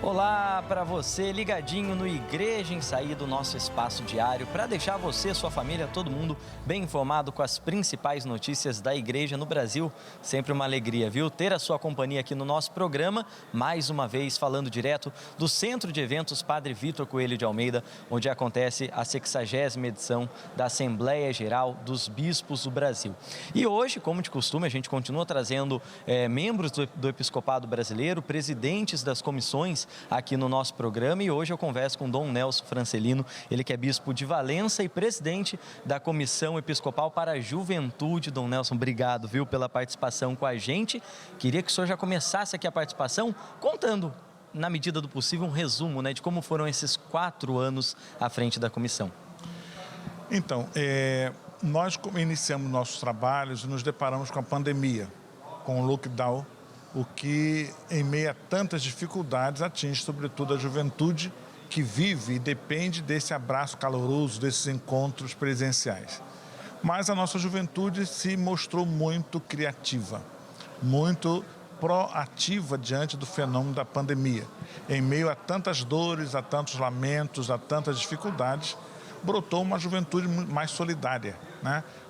Olá para você ligadinho no Igreja em Saída, o nosso espaço diário para deixar você, sua família, todo mundo bem informado com as principais notícias da igreja no Brasil. Sempre uma alegria, viu? Ter a sua companhia aqui no nosso programa, mais uma vez falando direto do Centro de Eventos Padre Vitor Coelho de Almeida, onde acontece a 60ª edição da Assembleia Geral dos Bispos do Brasil. E hoje, como de costume, a gente continua trazendo membros do Episcopado Brasileiro, presidentes das comissões aqui no nosso programa, e hoje eu converso com Dom Nelson Francelino, ele que é bispo de Valença e presidente da Comissão Episcopal para a Juventude. Dom Nelson, obrigado, viu, pela participação com a gente. Queria que o senhor já começasse aqui a participação contando, na medida do possível, um resumo, de como foram esses 4 anos à frente da comissão. Então, nós iniciamos nossos trabalhos e nos deparamos com a pandemia, com o lockdown, o que, em meio a tantas dificuldades, atinge sobretudo a juventude que vive e depende desse abraço caloroso, desses encontros presenciais. Mas a nossa juventude se mostrou muito criativa, muito proativa diante do fenômeno da pandemia. Em meio a tantas dores, a tantos lamentos, a tantas dificuldades, brotou uma juventude mais solidária,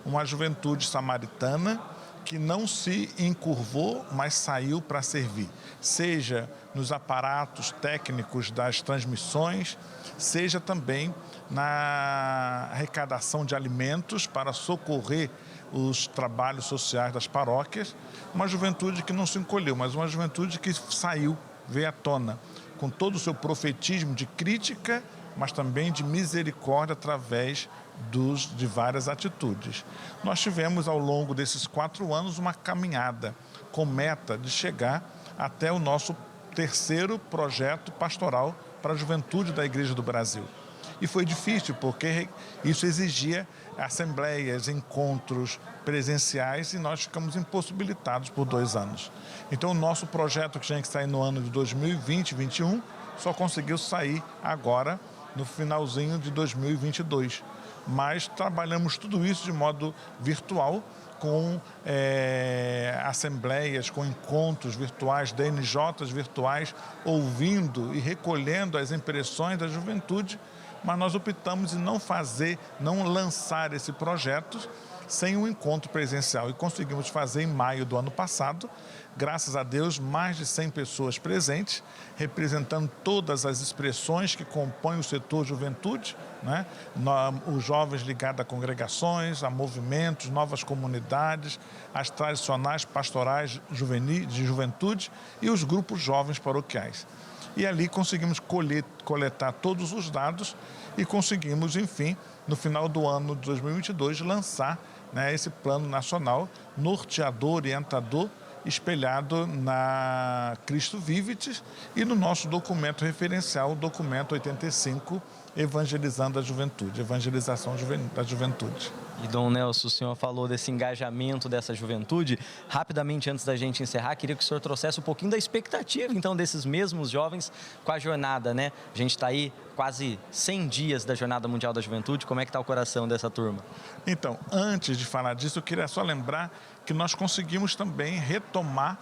Uma juventude samaritana, que não se encurvou, mas saiu para servir, seja nos aparatos técnicos das transmissões, seja também na arrecadação de alimentos para socorrer os trabalhos sociais das paróquias. Uma juventude que não se encolheu, mas uma juventude que saiu, veio à tona, com todo o seu profetismo de crítica, mas também de misericórdia através de várias atitudes. Nós tivemos ao longo desses 4 anos uma caminhada com meta de chegar até o nosso 3º projeto pastoral para a juventude da Igreja do Brasil. E foi difícil porque isso exigia assembleias, encontros presenciais, e nós ficamos impossibilitados por 2 anos. Então o nosso projeto, que tinha que sair no ano de 2020 e 2021, só conseguiu sair agora no finalzinho de 2022. Mas trabalhamos tudo isso de modo virtual, com assembleias, com encontros virtuais, DNJs virtuais, ouvindo e recolhendo as impressões da juventude, mas nós optamos em não lançar esse projeto sem um encontro presencial, e conseguimos fazer em maio do ano passado, graças a Deus, mais de 100 pessoas presentes, representando todas as expressões que compõem o setor juventude, Os jovens ligados a congregações, a movimentos, novas comunidades, as tradicionais pastorais de juventude e os grupos jovens paroquiais. E ali conseguimos coletar todos os dados e conseguimos, enfim, no final do ano de 2022, lançar esse plano nacional norteador, orientador, espelhado na Cristo Vivit e no nosso documento referencial, o documento 85, Evangelizando a Juventude, Evangelização da Juventude. E Dom Nelson, o senhor falou desse engajamento dessa juventude. Rapidamente, antes da gente encerrar, queria que o senhor trouxesse um pouquinho da expectativa, então, desses mesmos jovens com a jornada, A gente está aí quase 100 dias da Jornada Mundial da Juventude. Como é que está o coração dessa turma? Então, antes de falar disso, eu queria só lembrar que nós conseguimos também retomar,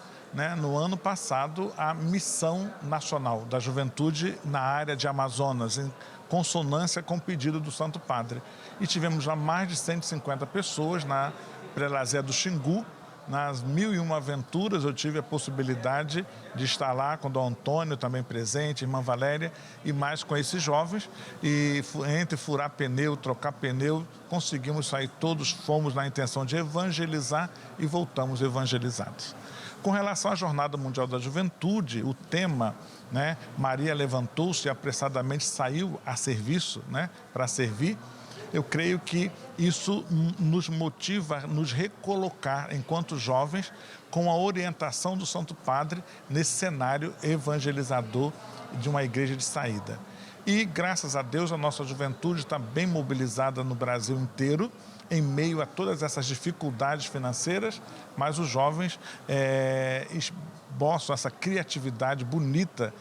no ano passado, a missão nacional da juventude na área de Amazonas, em consonância com o pedido do Santo Padre. E tivemos já mais de 150 pessoas na Prelazia do Xingu. Nas 1001 aventuras, eu tive a possibilidade de estar lá com o Dom Antônio também presente, Irmã Valéria, e mais com esses jovens. E entre furar pneu, trocar pneu, conseguimos sair todos, fomos na intenção de evangelizar e voltamos evangelizados. Com relação à Jornada Mundial da Juventude, o tema, Maria levantou-se e apressadamente saiu a serviço, para servir. Eu creio que isso nos motiva a nos recolocar enquanto jovens com a orientação do Santo Padre nesse cenário evangelizador de uma igreja de saída. E, graças a Deus, a nossa juventude está bem mobilizada no Brasil inteiro, em meio a todas essas dificuldades financeiras, mas os jovens esboçam essa criatividade bonita,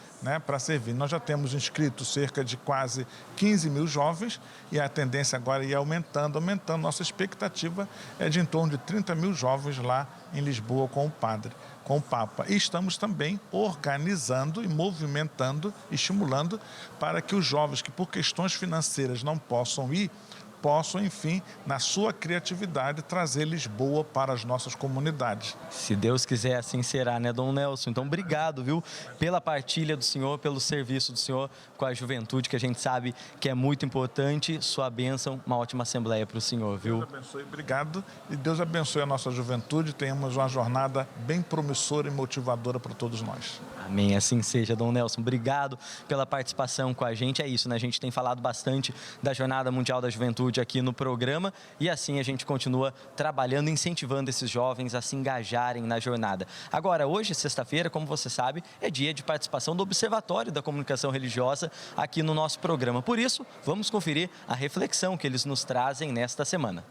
para servir. Nós já temos inscritos cerca de quase 15 mil jovens, e a tendência agora é ir aumentando. Nossa expectativa é de em torno de 30 mil jovens lá em Lisboa com o padre. com o Papa. E estamos também organizando e movimentando, estimulando para que os jovens que por questões financeiras não possam ir, possam, enfim, na sua criatividade, trazer Lisboa para as nossas comunidades. Se Deus quiser, assim será, né, Dom Nelson? Então, obrigado, viu, pela partilha do senhor, pelo serviço do senhor com a juventude, que a gente sabe que é muito importante. Sua bênção, uma ótima assembleia para o senhor, viu? Deus abençoe, obrigado. E Deus abençoe a nossa juventude. Tenhamos uma jornada bem promissora e motivadora para todos nós. Amém, assim seja, Dom Nelson. Obrigado pela participação com a gente. É isso, né? A gente tem falado bastante da Jornada Mundial da Juventude aqui no programa e assim a gente continua trabalhando, incentivando esses jovens a se engajarem na jornada. Agora, hoje, sexta-feira, como você sabe, é dia de participação do Observatório da Comunicação Religiosa aqui no nosso programa. Por isso, vamos conferir a reflexão que eles nos trazem nesta semana.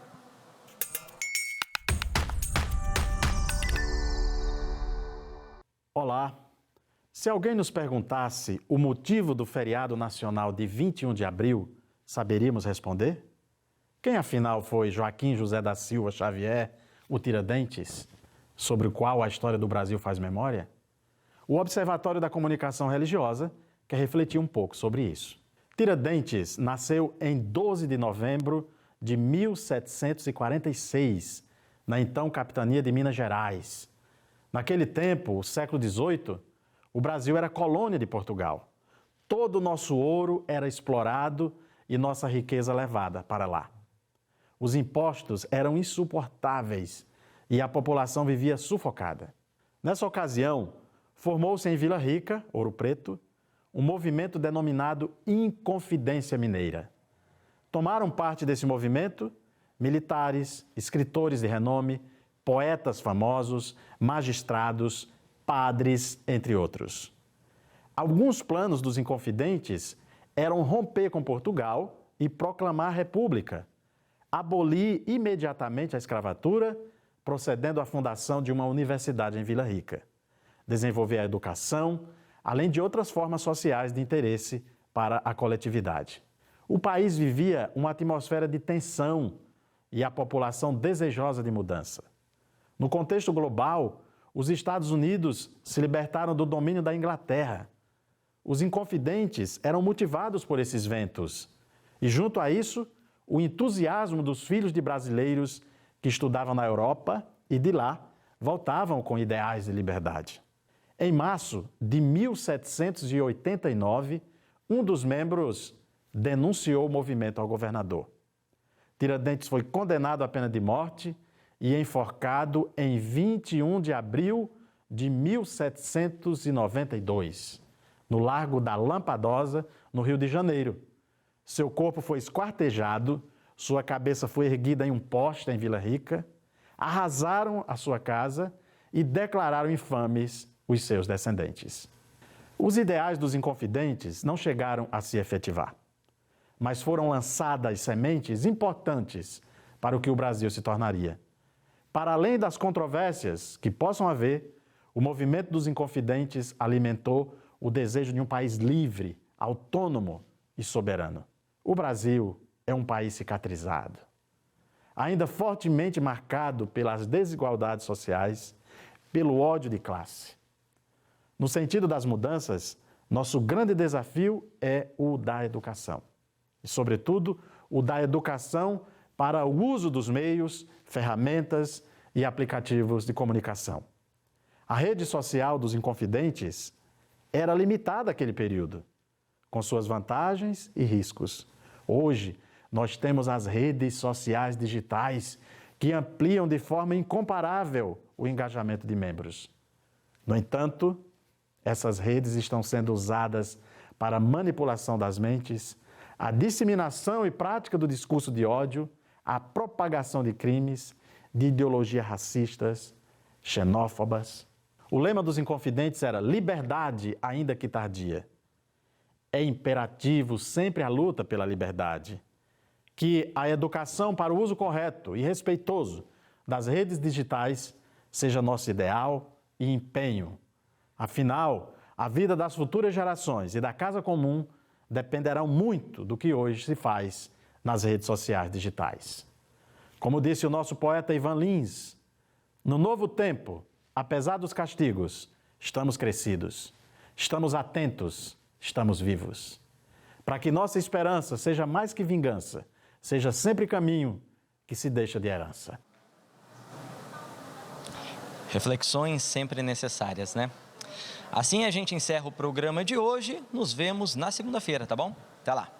Olá! Se alguém nos perguntasse o motivo do feriado nacional de 21 de abril, saberíamos responder? Quem, afinal, foi Joaquim José da Silva Xavier, o Tiradentes, sobre o qual a história do Brasil faz memória? O Observatório da Comunicação Religiosa quer refletir um pouco sobre isso. Tiradentes nasceu em 12 de novembro de 1746, na então capitania de Minas Gerais. Naquele tempo, o século XVIII, o Brasil era colônia de Portugal. Todo o nosso ouro era explorado e nossa riqueza levada para lá. Os impostos eram insuportáveis e a população vivia sufocada. Nessa ocasião, formou-se em Vila Rica, Ouro Preto, um movimento denominado Inconfidência Mineira. Tomaram parte desse movimento militares, escritores de renome, poetas famosos, magistrados, padres, entre outros. Alguns planos dos Inconfidentes eram romper com Portugal e proclamar a república, abolir imediatamente a escravatura, procedendo à fundação de uma universidade em Vila Rica, desenvolver a educação, além de outras formas sociais de interesse para a coletividade. O país vivia uma atmosfera de tensão e a população desejosa de mudança. No contexto global, os Estados Unidos se libertaram do domínio da Inglaterra. Os Inconfidentes eram motivados por esses ventos e, junto a isso, o entusiasmo dos filhos de brasileiros que estudavam na Europa e de lá voltavam com ideais de liberdade. Em março de 1789, um dos membros denunciou o movimento ao governador. Tiradentes foi condenado à pena de morte e enforcado em 21 de abril de 1792, no Largo da Lampadosa, no Rio de Janeiro. Seu corpo foi esquartejado, sua cabeça foi erguida em um poste em Vila Rica, arrasaram a sua casa e declararam infames os seus descendentes. Os ideais dos Inconfidentes não chegaram a se efetivar, mas foram lançadas sementes importantes para o que o Brasil se tornaria. Para além das controvérsias que possam haver, o movimento dos Inconfidentes alimentou o desejo de um país livre, autônomo e soberano. O Brasil é um país cicatrizado, ainda fortemente marcado pelas desigualdades sociais, pelo ódio de classe. No sentido das mudanças, nosso grande desafio é o da educação. E, sobretudo, o da educação para o uso dos meios, ferramentas e aplicativos de comunicação. A rede social dos Inconfidentes era limitada àquele período, com suas vantagens e riscos. Hoje, nós temos as redes sociais digitais que ampliam de forma incomparável o engajamento de membros. No entanto, essas redes estão sendo usadas para a manipulação das mentes, a disseminação e prática do discurso de ódio, a propagação de crimes, de ideologias racistas, xenófobas. O lema dos Inconfidentes era liberdade, ainda que tardia. É imperativo sempre a luta pela liberdade, que a educação para o uso correto e respeitoso das redes digitais seja nosso ideal e empenho. Afinal, a vida das futuras gerações e da casa comum dependerão muito do que hoje se faz nas redes sociais digitais. Como disse o nosso poeta Ivan Lins, no novo tempo, apesar dos castigos, estamos crescidos, estamos atentos, estamos vivos. Para que nossa esperança seja mais que vingança, seja sempre caminho que se deixa de herança. Reflexões sempre necessárias, né? Assim a gente encerra o programa de hoje. Nos vemos na segunda-feira, tá bom? Até lá!